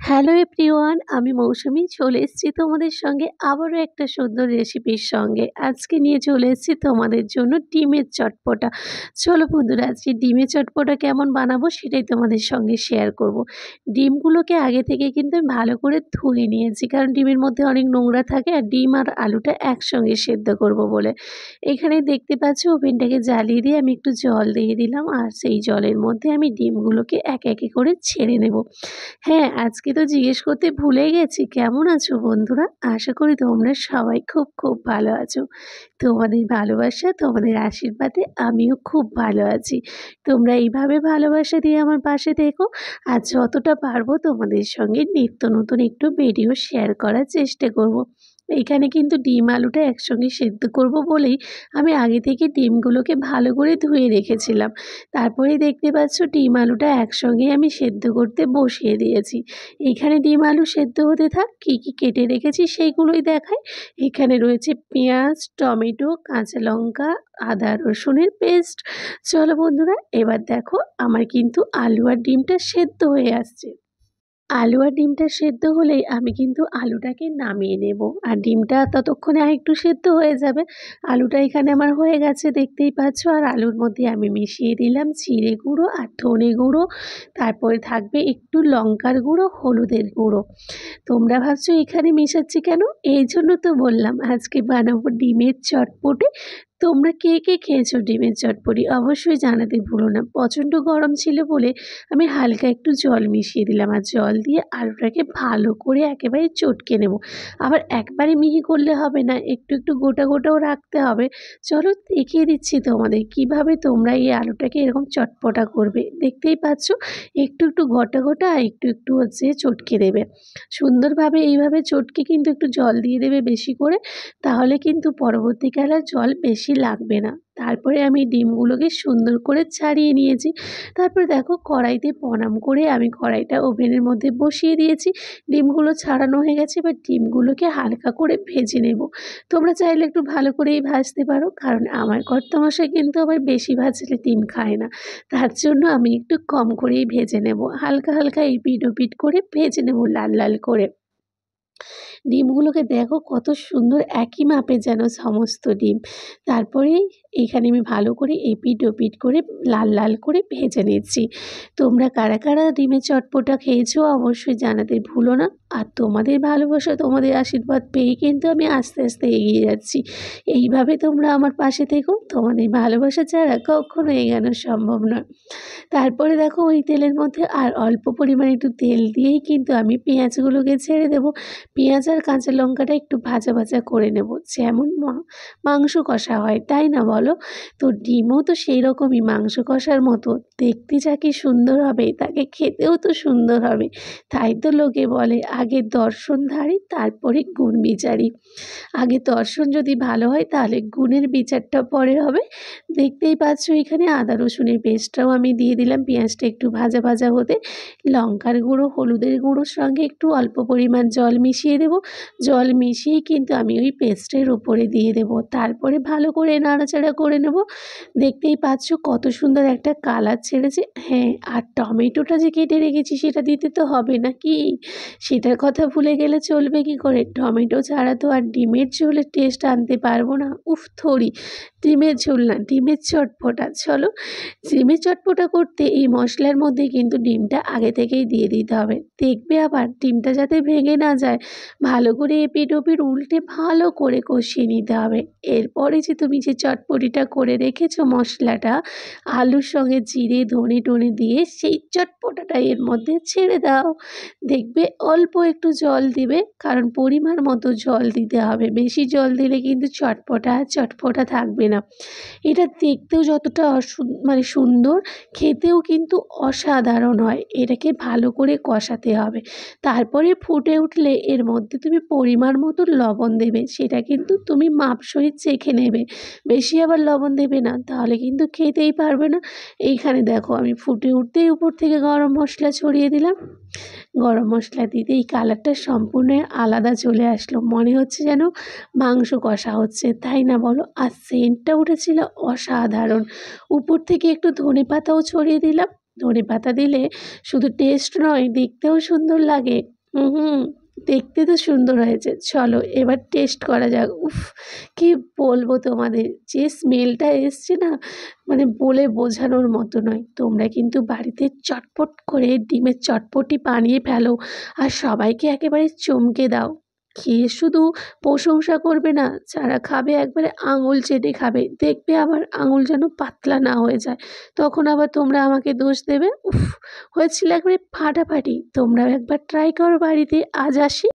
Hello everyone, আমি মৌসুমি চলে এসেছি তোমাদের সঙ্গে আবারও একটা সুন্দর রেসিপির সঙ্গে। আজকে নিয়ে চলে এসেছি তোমাদের জন্য ডিমের চটপটা। চলো বন্ধুরা, আজকে ডিমের চটপটা কেমন বানাবো সেটাই তোমাদের সঙ্গে শেয়ার করব। ডিমগুলোকে আগে থেকে কিন্তু আমি ভালো করে ধুয়ে নিয়েছি, কারণ ডিমের মধ্যে অনেক নোংরা থাকে আর ডিম আর আলুটা একসঙ্গে সেদ্ধ করব বলে। এখানে দেখতে পাচ্ছ ওভেনটাকে জ্বালিয়ে দিয়ে আমি একটু জল দিয়ে দিলাম, আর সেই জলের মধ্যে আমি ডিমগুলোকে একে একে করে ছেড়ে নেব। হ্যাঁ, আজকে তো জিজ্ঞেস করতে ভুলে গেছি, কেমন আছো বন্ধুরা? আশা করি তোমরা সবাই খুব খুব ভালো আছো। তোমাদের ভালোবাসা, তোমাদের আশীর্বাদে আমিও খুব ভালো আছি। তোমরা এইভাবে ভালোবাসা দিয়ে আমার পাশে থেকো, আর যতটা পারবো তোমাদের সঙ্গে নিত্য নতুন একটু ভিডিও শেয়ার করার চেষ্টা করব। এখানে কিন্তু ডিম আলুটা একসঙ্গে সেদ্ধ করব বলেই আমি আগে থেকে ডিমগুলোকে ভালো করে ধুয়ে রেখেছিলাম। তারপরে দেখতে পাচ্ছ ডিম আলুটা একসঙ্গে আমি সেদ্ধ করতে বসিয়ে দিয়েছি। এখানে ডিম আলু সেদ্ধ হতে থাক, কী কী কেটে রেখেছি সেইগুলোই দেখাই। এখানে রয়েছে পেঁয়াজ, টমেটো, কাঁচা লঙ্কা, আদা রসুনের পেস্ট। চলো বন্ধুরা, এবার দেখো আমার কিন্তু আলু আর ডিমটা সেদ্ধ হয়ে আসছে। আলু আর ডিমটা সেদ্ধ হলেই আমি কিন্তু আলুটাকে নামিয়ে নেব, আর ডিমটা ততক্ষণে আরেকটু সেদ্ধ হয়ে যাবে। আলুটা এখানে আমার হয়ে গেছে দেখতেই পাচ্ছ, আর আলুর মধ্যে আমি মিশিয়ে দিলাম জিরে গুঁড়ো আর ধনে গুঁড়ো, তারপরে থাকবে একটু লঙ্কার গুঁড়ো, হলুদের গুঁড়ো। তোমরা ভাবছো এখানে মেশাচ্ছি কেন? এই জন্য তো বললাম আজকে বানাবো ডিমের চটপটি। তোমরা কে কে খেয়েছো ডিমের চটপটি অবশ্যই জানাতে ভুলো না। প্রচণ্ড গরম ছিল বলে আমি হালকা একটু জল মিশিয়ে দিলাম, আর জল দিয়ে আলুটাকে ভালো করে একেবারে চটকে নেব। আবার একবারে মিহি করলে হবে না, একটু একটু গোটা গোটাও রাখতে হবে। চলো দেখিয়ে দিচ্ছি তোমাদের কিভাবে তোমরা এই আলুটাকে এরকম চটপটা করবে। দেখতেই পাচ্ছ একটু একটু গোটা গোটা আর একটু একটু হচ্ছে চটকে দেবে সুন্দরভাবে। এইভাবে চটকে কিন্তু একটু জল দিয়ে দেবে বেশি করে, তাহলে কিন্তু পরবর্তীকালে আর জল বেশি লাগবে না। তারপরে আমি ডিমগুলোকে সুন্দর করে ছাড়িয়ে নিয়েছি। তারপরে দেখো কড়াইতে প্রণাম করে আমি কড়াইটা ওভেনের মধ্যে বসিয়ে দিয়েছি। ডিমগুলো ছাড়ানো হয়ে গেছে, এবার ডিমগুলোকে হালকা করে ভেজে নেব। তোমরা চাইলে একটু ভালো করেই ভাজতে পারো, কারণ আমার কর্তামশাই কিন্তু আবার বেশি ভাজলে ডিম খায় না। তার জন্য আমি একটু কম করেই ভেজে নেব, হালকা হালকা এপিট ওপিট করে ভেজে নেব লাল লাল করে। ডিমগুলোকে দেখো কত সুন্দর একই মাপের যেন সমস্ত ডিম। তারপরে এখানে আমি ভালো করে এপিট ওপিট করে লাল লাল করে ভেজে নিচ্ছি। তোমরা কারা কারা ডিমের চটপটা খেয়েছো অবশ্যই জানাতে ভুলো না। আর তোমাদের ভালোবাসা, তোমাদের আশীর্বাদ পেয়ে কিন্তু আমি আস্তে আস্তে এগিয়ে যাচ্ছি। এইভাবে তোমরা আমার পাশে থেকো, তোমাদের ভালোবাসা ছাড়া কখনো এগোনো সম্ভব নয়। তারপরে দেখো ওই তেলের মধ্যে আর অল্প পরিমাণে একটু তেল দিয়েই কিন্তু আমি পেঁয়াজগুলোকে ছেড়ে দেবো। পেঁয়াজ আর কাঁচা লঙ্কাটা একটু ভাজা ভাজা করে নেব, যেমন মাংস কষা হয় তাই না বলো? তো ডিমও তো সেই রকমই মাংস কষার মতো, দেখতে যা কি সুন্দর হবে তাকে খেতেও তো সুন্দর হবে। তাই তো লোকে বলে আগে দর্শনধারী তারপরে গুণ বিচারী। আগে দর্শন যদি ভালো হয় তাহলে গুণের বিচারটা পরে হবে। দেখতেই পাচ্ছ এখানে আদা রসুনের পেস্টটাও আমি দিয়ে দিলাম। পেঁয়াজটা একটু ভাজা ভাজা হতে লঙ্কার গুঁড়ো, হলুদের গুঁড়োর সঙ্গে একটু অল্প পরিমাণ জল মিশিয়ে দেব। জল মিশিয়েই কিন্তু আমি ওই পেস্টের উপরে দিয়ে দেব। তারপরে ভালো করে নাড়াচাড়া করে নেব। দেখতেই পাচ্ছ কত সুন্দর একটা কালার ছেড়েছে। হ্যাঁ, আর টমেটোটা যে কেটে রেখেছি সেটা দিতে তো হবে নাকি? সেটার কথা ভুলে গেলে চলবে কি করে? টমেটো ছাড়া তো আর ডিমের ঝোলের টেস্ট আনতে পারবো না। উফ থোড়ি, ডিমের ঝোল না, ডিমের চটপটা। চলো, ডিমের চটপটা করতে এই মশলার মধ্যে কিন্তু ডিমটা আগে থেকেই দিয়ে দিতে হবে। দেখবে আবার ডিমটা যাতে ভেঙে না যায়, ভালো করে এপিট ওপিট উল্টে ভালো করে কষিয়ে নিতে হবে। এরপরে যে তুমি যে চটপটিটা করে রেখেছো মশলাটা, আলুর সঙ্গে জিরে ধনে টনে দিয়ে সেই চটপটাটা এর মধ্যে ছেড়ে দাও। দেখবে অল্প একটু জল দিবে, কারণ পরিমাণ মতো জল দিতে হবে। বেশি জল দিলে কিন্তু চটপটা চটপটা থাকবে না। এটা দেখতেও যতটা মানে সুন্দর, খেতেও কিন্তু অসাধারণ হয়। এটাকে ভালো করে কষাতে হবে। তারপরে ফুটে উঠলে এর মধ্যে তুমি পরিমাণ মতো লবণ দেবে, সেটা কিন্তু তুমি মাপ সহিত চেখে নেবে। বেশি আবার লবণ দেবে না, তাহলে কিন্তু খেতেই পারবে না। এইখানে দেখো আমি ফুটে উঠতেই উপর থেকে গরম মশলা ছড়িয়ে দিলাম। গরম মশলা দিতেই কালারটা সম্পূর্ণ আলাদা চলে আসলো, মনে হচ্ছে যেন মাংস কষা হচ্ছে, তাই না বলো? আর সেন্টটা উঠেছিল অসাধারণ। উপর থেকে একটু ধনেপাতাও ছড়িয়ে দিলাম। ধনেপাতা দিলে শুধু টেস্ট নয়, দেখতেও সুন্দর লাগে। হুম, হুম। দেখতে তো সুন্দর হয়েছে। চলো এবার টেস্ট করা যাক। উফ! কি বলবো তোমাদের, যে স্মেলটা এসছে না, মানে বলে বোঝানোর মতো নয়। তোমরা কিন্তু বাড়িতে চটপট করে ডিমের চটপটি বানিয়ে ফেলো আর সবাইকে একেবারে চমকে দাও। খেয়ে শুধু প্রশংসা করবে না, যারা খাবে একবারে আঙুল চেটে খাবে। দেখবে আবার আঙুল যেন পাতলা না হয়ে যায়। তখন আবার তোমরা আমাকে দোষ দেবে। উফ! হয়েছিল একেবারে ফাটাফাটি। তোমরাও একবার ট্রাই করো বাড়িতে। আজ আসি।